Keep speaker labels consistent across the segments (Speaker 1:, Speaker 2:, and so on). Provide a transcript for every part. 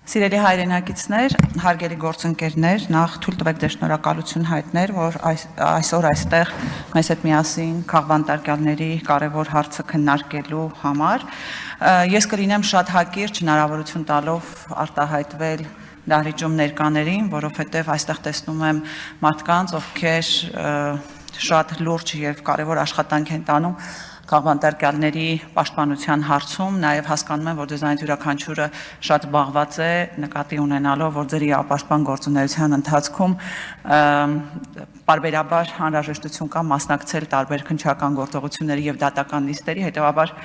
Speaker 1: Սիրելի հայրենակիցներ, հարգելի գործընկերներ, նախ թույլ տվեք ձեզ շնորհակալություն հայտնել, որ այսօր այստեղ մեզ հետ միասին քաղբանտարկյալների կարևոր հարցը քննարկելու համար ես կլինեմ շատ հակիրճ հնարավորություն տալով արտահայտվել դահլիճում ներկաներին, որովհետև այստեղ տեսնում եմ մարդկանց, ովքեր շատ լուրջ եւ կարևոր աշխատանք են տանում քաղբանտարկյալների պաշտպանության հարցում, նաև հասկանում եմ, որ ձեզանից յուրաքանչյուրը շատ զբաղված է նկատի ունենալով, որ ձեր իրավապաշտպան գործունեության ընթացքում պարբերաբար անհրաժեշտություն կա մասնակցել տարբեր քննչական գործողությունների եւ դատական նիստերի, հետեւաբար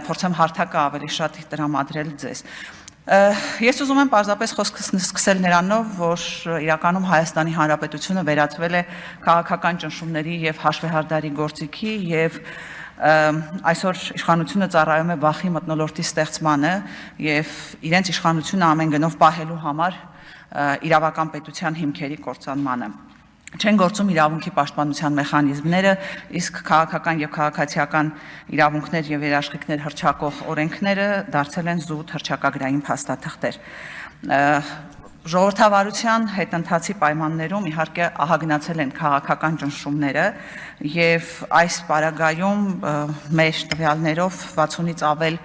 Speaker 1: փորձեմ հարթակը ավելի շատ տրամադրել ձեզ։ Ես ուզում եմ պարզապես խոսքս սկսել նրանով, որ իրականում Հայաստանի Հանրապետությունը վերածվել է քաղաքական ճնշումների եւ հաշվեհարդարի գործիքի եւ այսօր իշխանությունը ծառայում է վախի մթնոլորտի ստեղծմանը եւ իրենց իշխանությունը ամեն գնով պահելու համար իրավական պետության հիմքերի կործանմանը։ Չեն գործում իրավունքի պաշտպանության մեխանիզմները, իսկ քաղաքական եւ քաղաքացիական իրավունքներ եւ երաշխիքներ հռչակող օրենքները դարձել են զուտ հռչակագրային փաստաթղթեր։ Ժողովրդավարության հետընթացի պայմաններում իհարկե ահագնացել են քաղաքական ճնշումները եւ այս պարագայում մեր տվյալներով 60-ից ավել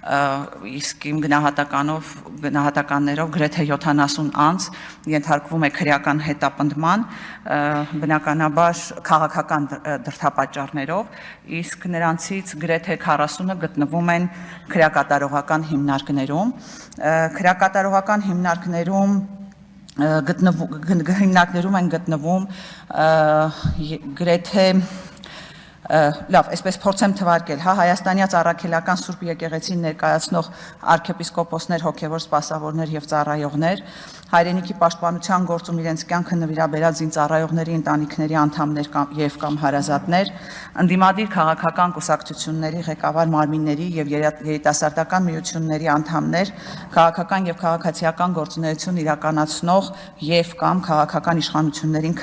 Speaker 1: իսկ իմ գնահատականներով գրեթե 70 անձ ենթարկվում է քրեական հետապնդման, բնականաբար քաղաքական դրդապատճառներով, իսկ նրանցից գրեթե 40-ը գտնվում են քրեակատարողական հիմնարկներում։ Քրեակատարողական հիմնարկներում են գտնվում գրեթե լավ, այսպես փորձեմ թվարկել, Հայաստանյաց առաքելական Սուրբ եկեղեցին ներկայացնող arczepiskoposներ, հոգևոր սպասավորներ եւ ծառայողներ, հայրենիքի պաշտպանության գործում իրենց կյանքը նվիրաբերած զինծառայողների ընտանիքների անդամներ եւ կամ հարազատներ, ընդդիմադիր քաղաքական կուսակցությունների ղեկավար մարմինների եւ երիտասարդական միությունների անդամներ, քաղաքական եւ քաղաքացիական գործունեություն իրականացնող եւ կամ քաղաքական իշխանություններին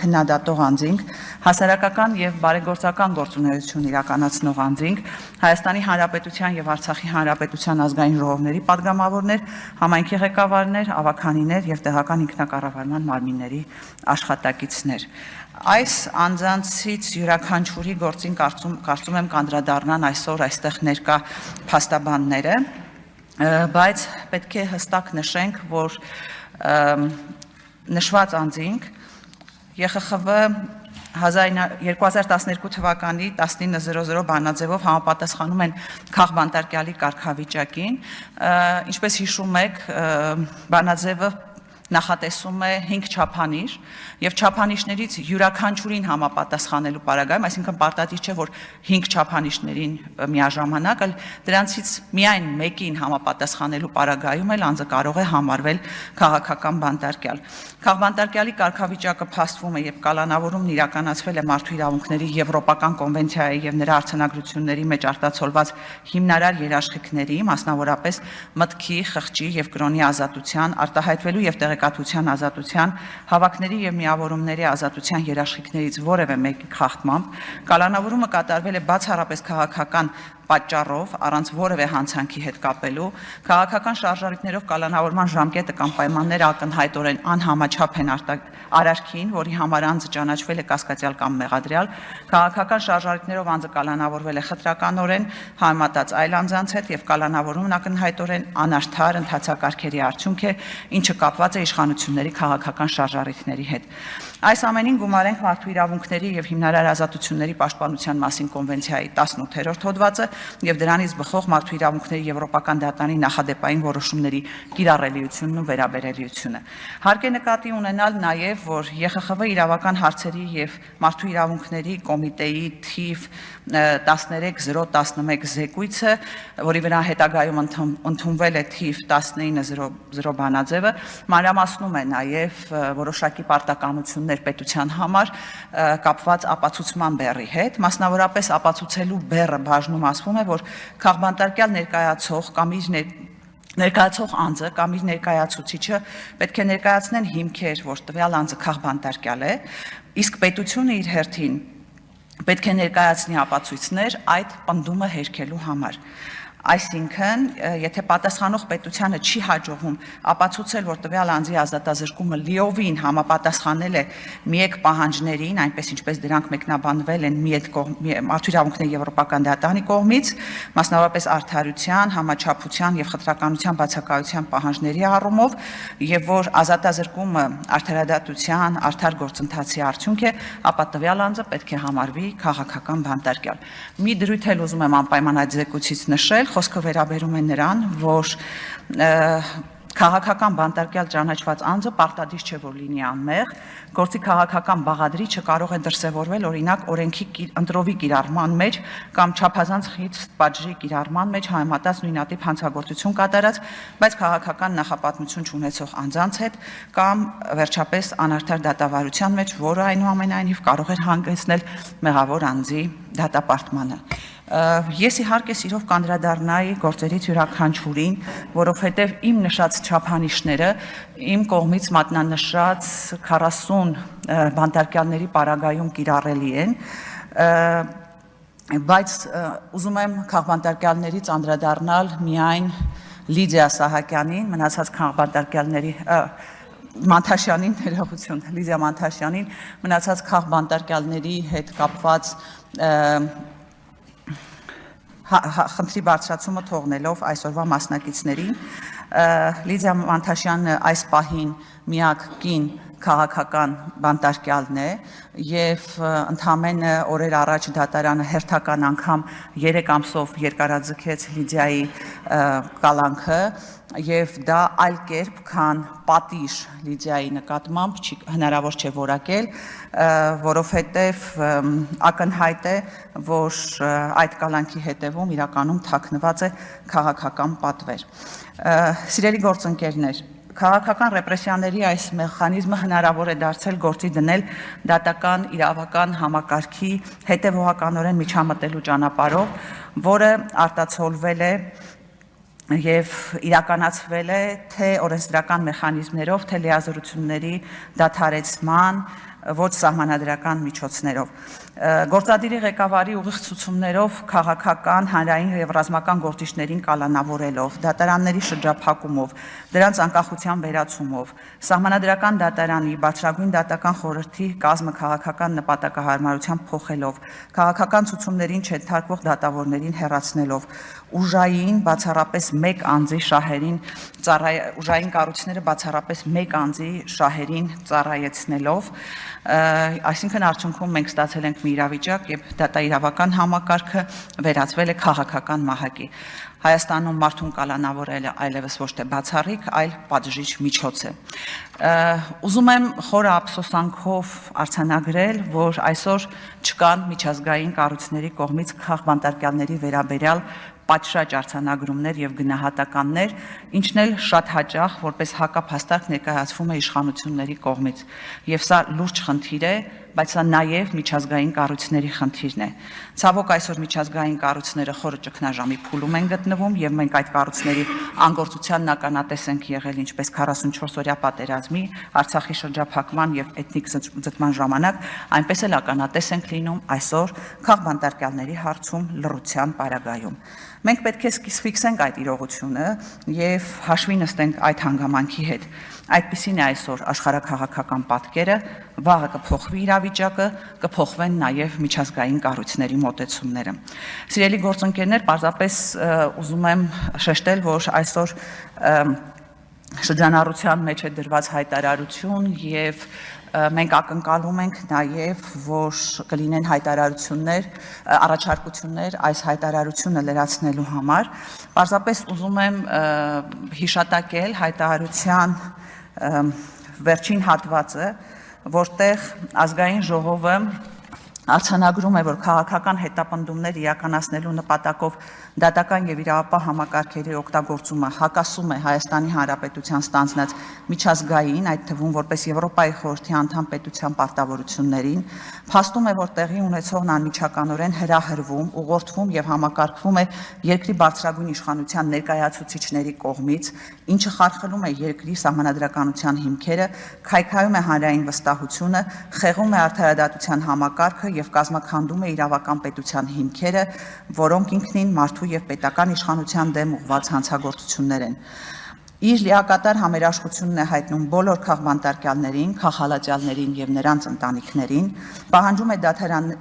Speaker 1: քննադատող անձինք, հասարակական եւ բարեգործական գործունեություն իրականացնող անձինք, Հայաստանի Հանրապետության եւ Արցախի Հանրապետության ազգային ժողովների падգամավորներ, համայնքի ղեկավարներ, ավականիներ եւ տեղական ինքնակառավարման մարմինների աշխատակիցներ։ Այս անձանցից յուրաքանչյուրի գործին կարծում եմ կանդրադառնան այսօր այստեղ ներկա փաստաբանները, բայց պետք է հստակ նշենք, որ նշված անձինք ԵԽԽՎ 2012 թվականի 19:00 բանաձևով համապատասխանում են քաղբանտարկյալի կարգավիճակին, ինչպես հիշում եք, բանաձևը նախատեսում է 5 չափանիշ եւ չափանիշներից յուրաքանչյուրին համապատասխանելու պարագայում, այսինքն պարտադիր չէ, որ 5 չափանիշներին միաժամանակ, այլ դրանցից միայն մեկին համապատասխանելու պարագայում էլ անձը կարող է համարվել քաղաքական բանտարկյալ։ Քաղբանտարկյալի կարգավիճակը փաստվում է եւ կալանավորումն իրականացվել է Մարդու իրավունքների Եվրոպական կոնվենցիայի եւ նրա արձանագրությունների մեջ արտացոլված հիմնարար երաշխիքների, մասնավորապես մտքի, խղճի եւ կրոնի ազատության, արտահայտվելու եւ տեղեկատվության ազատության, հավաքների եւ միավորումների ազատության երաշխիքներից որևէ մեկի խախտմամբ, կալանավորումը կատարվել է բացառապես քաղաքական պատճառով, առանց որևէ հանցանքի հետ կապելու, քաղաքական շարժառիթներով կալանավորման ժամկետը կամ պայմանները ակնհայտորեն անհամաչափ են արարքին, որի համար անձը ճանաչվել է կասկածյալ կամ մեղադրյալ, քաղաքական շարժառիթներով անձը կալանավորվել է խտրականորեն համեմատած այլ անձանց հետ եւ կալանավորումն ակնհայտորեն անարդար ընթացակարգերի արդյունք է, ինչը կապված է իշխանությունների քաղաքական շարժառիթների հետ։ Այս ամենին գումարենք Մարդու իրավունքների եւ հիմնարար ազատությունների պաշտպանության մասին կոնվենցիայի 18-րդ հոդվածը եւ դրանից բխող Մարդու իրավունքների Եվրոպական դատարանի նախադեպային որոշումների կիրառելիությունն ու վերաբերելիությունը։ Հարկ է նկատի ունենալ նաեւ, որ ԵԽԽՎ իրավական հարցերի եւ Մարդու իրավունքների կոմիտեի թիվ 13-011 զեկույցը, որի վրա հետագայում ընդունվել է թիվ 19-0 բանաձևը, մանրամասնում է նաեւ որոշակի պարտականություններ պետության համար կապված ապացուցման բեռի հետ, մասնավորապես ապացուցելու բեռը բաժնում ասվում է, որ քաղբանտարկյալ ներկայացող կամ իր ներկայացող անձը կամ իր ներկայացուցիչը պետք է ներկայացնեն հիմքեր, որ տվյալ անձը քաղբանտարկյալ է, իսկ պետությունը իր հերթին պետք է ներկայացնի ապացույցներ այդ պնդումը հերքելու համար։ Այսինքն, եթե պատասխանող պետությանը չի հաջողում ապացուցել, որ տվյալ անձի ազատազրկումը լիովին համապատասխանել է միեք պահանջներին, այնպես ինչպես դրանք մեկնաբանվել են Մարդու իրավունքների եվրոպական դատարանի կողմից, մասնավորապես արդարության, համաչափության եւ խտրականության բացակայության պահանջների առումով, եւ որ ազատազրկումը արդարադատության, արդար գործընթացի արդյունք է, ապա տվյալ անձը պետք է համարվի քաղաքական բանտարկյալ։ Մի դրույթ էլ ուզում եմ անպայման այդ զեկույցից նշել, խոսքը վերաբերում է նրան, որ քաղաքական բանտարկյալ ճանաչված անձը պարտադիր չէ, որ լինի անմեղ, գործի քաղաքական բաղադրիչը կարող է դրսևորվել օրինակ օրենքի ընտրովի կիրառման մեջ կամ չափազանց խիստ պատժի կիրառման մեջ համեմատած նույնատիպ հանցագործություն կատարած, բայց քաղաքական նախապատմություն չունեցող անձանց հետ կամ վերջապես անարդար դատավարության մեջ, որը այնուամենայնիվ կարող է հանգեցնել մեղավոր անձի դատապարտմանը։ Ես իհարկե սիրով կանդրադառնայի գործերից յուրաքանչյուրին, որովհետև իմ նշած չափանիշները իմ կողմից մատնանշած 40 բանտարկյալների պարագայում կիրառելի են, բայց ուզում եմ քաղբանտարկյալներից անդրադառնալ միայն Լիդիա Սահակյանին, մնացած քաղբանտարկյալների Մանթաշյանին, ներողություն, Լիդիա Մանթաշյանին, մնացած քաղբանտարկյալների հետ կապված խնդրի բարձրացումը թողնելով այսօրվա մասնակիցներին, Լիդիա Մանթաշյանը այս պահին միակ կին քաղաքական բանտարկյալն է եւ ընդամենը օրեր առաջ դատարանը հերթական անգամ 3 ամսով երկարաձգեց Լիդիայի կալանքը եւ դա այլ կերպ, քան պատիժ Լիդիայի նկատմամբ հնարավոր չէ որակել, որովհետեւ ակնհայտ է, որ այդ կալանքի հետևում իրականում թաքնված է քաղաքական պատվեր։ Սիրելի գործընկերներ, քաղաքական ռեպրեսիաների այս մեխանիզմը հնարավոր է դարձել գործի դնել դատական իրավական համակարգի հետևողականորեն միջամտելու ճանապարհով, որը արտացոլվել է եւ իրականացվել է թե օրենսդրական մեխանիզմներով, թե լիազորությունների դադարեցման, ոչ սահմանադրական միջոցներով։ Գործադիրի ղեկավարի ուղիղ ցուցումներով քաղաքական, հանրային եւ ռազմական գործիչներին կալանավորելով, դատարանների շրջափակումով, դրանց անկախության վերացումով, սահմանադրական դատարանի բարձրագույն դատական խորհրդի կազմը քաղաքական նպատակահարմարությամբ փոխելով, քաղաքական ցուցումներին չենթարկվող դատավորներին հեռացնելով, ուժային բացառապես մեկ անձի շահերին ուժային կառույցները բացառապես մեկ անձի շահերին ծառայեցնելով, այսինքն արդյունքում մենք ստացել ենք մի իրավիճակ, երբ դատաիրավական համակարգը վերածվել է քաղաքական մահակի։ Հայաստանում մարդուն կալանավորելը այլևս ոչ թե բացառիկ, այլ պատժիչ միջոց է։ Ուզում եմ խորը ափսոսանքով արձանագրել, որ այսօր չկան միջազգային կառույցների կողմից քաղբանտարկյալների վերաբերյալ պատշաճ արձանագրումներ եւ գնահատականներ, ինչն էլ շատ հաճախ որպես հակափաստարկ ներկայացվում է իշխանությունների կողմից։ Եվ սա լուրջ խնդիր է, բայց սա նաեւ միջազգային կառույցների խնդիրն է։ Ցավոք այսօր միջազգային կառույցները խորը ճգնաժամի փուլում են գտնվում եւ մենք այդ կառույցների անգործությանն ականատես ենք եղել ինչպես 44-օրյա պատերազմի, Արցախի շրջափակման եւ էթնիկ զտման ժամանակ, այնպես էլ ականատես ենք լինում այսօր քաղբանտարկյալների հարցում լռության պարագայում։ Մենք պետք է սկսենք այդ իրողությունը եւ հաշվի նստենք այդ հանգամանքի հետ։ Այդպիսին է այսօր աշխարհաքաղաքական պատկերը, վաղը կփոխվի իրավիճակը, կփոխվեն նաեւ միջազգային կառույցների մոտեցումները։ Սիրելի գործընկերներ, պարզապես ուզում եմ շեշտել, որ այսօր շրջանառության մեջ է դրված հայտարարություն եւ մենք ակնկալում ենք նաև, որ կլինեն հայտարարություններ, առաջարկություններ այս հայտարարությունը լրացնելու համար։ Պարզապես ուզում եմ հիշատակել հայտարարության վերջին հատվածը, որտեղ ազգային ժողովը արձանագրում է, որ քաղաքական հետապնդումներ իրականացնելու նպատակով դատական եւ իրավապահ համակարգերի օգտագործումը հակասում է Հայաստանի Հանրապետության ստանձնած միջազգային, այդ թվում որպես Եվրոպայի խորհրդի անդամ պետության պարտավորություններին, փաստում է, որ տեղի ունեցողն անմիջականորեն հրահրվում, ուղղորդվում եւ համակարգվում է երկրի բարձրագույն իշխանության ներկայացուցիչների կողմից, ինչը խարխլում է երկրի սահմանադրականության հիմքերը, քայքայում է հանրային վստահությունը, խեղում է արդարադատության համակարգը եւ կազմաքանդում է իրավական պետության հիմքերը, որոնք ինքնին մարդու եւ պետական իշխանության դեմ ուղղված հանցագործություններ են։ Իր լիակատար համերաշխությունն է հայտնում բոլոր քաղբանտարկյալներին, քաղաքալաճյալներին եւ նրանց ընտանիքներին, պահանջում է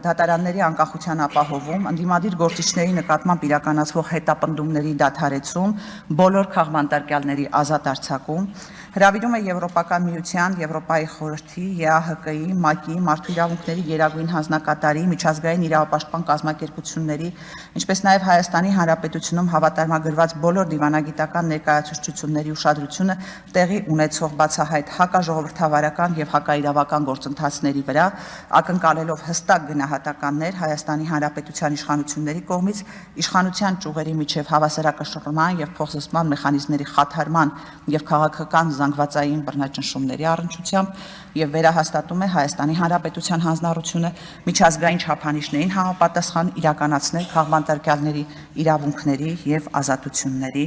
Speaker 1: դատարանների անկախության ապահովում, ընդդիմադիր գործիչների նկատմամբ իրականացվող հետապնդումների դադարեցում, բոլոր քաղբանտարկյալների ազատ արձակում, հրավիրում է Եվրոպական միության, Եվրոպայի խորհրդի, ԵԱՀԿ-ի, ՄԱԿ-ի, Մարդու իրավունքների գերագույն հանձնակատարի, միջազգային իրավապաշտպան կազմակերպությունների, ինչպես նաեւ Հայաստանի Հանրապետությունում հավատարմագրված բոլոր դիվանագիտական ներկայացուցչությունների ուշադրությունը տեղի ունեցող բացահայտ հակաժողովրդավարական եւ հակաիրավական գործընթացների վրա, ակնկալելով հստակ գնահատականներ Հայաստանի Հանրապետության իշխանությունների կողմից իշխանության ճյուղերի միջև հավասարակշռման եւ փոխզսպման մեխանիզմների խաթարման եւ քաղաքական զանգվածային բռնաճնշումների առնչությամբ եւ վերահաստատում է Հայաստանի Հանրապետության հանձնառությունը միջազգային չափանիշներին համապատասխան իրականացնել քաղբանտարկյալների իրավունքների եւ ազատությունների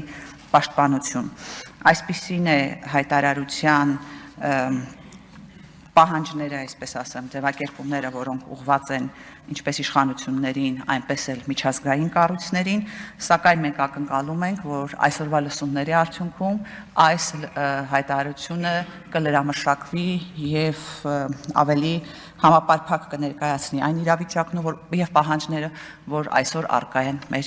Speaker 1: պաշտպանություն։ Այսպիսին է հայտարարության պահանջները, այսպես ասեմ, ձևակերպումները, որոնք ուղղված են ինչպես իշխանություններին, այնպես էլ միջազգային կառույցներին, սակայն մենք ակնկալում ենք, որ այսօրվա լսումների արդյունքում այս հայտարարությունը կլրամշակվի եւ ավելի համապարփակ կներկայացնի այն իրավիճակն եւ պահանջները, որ այսօր առկա են մեր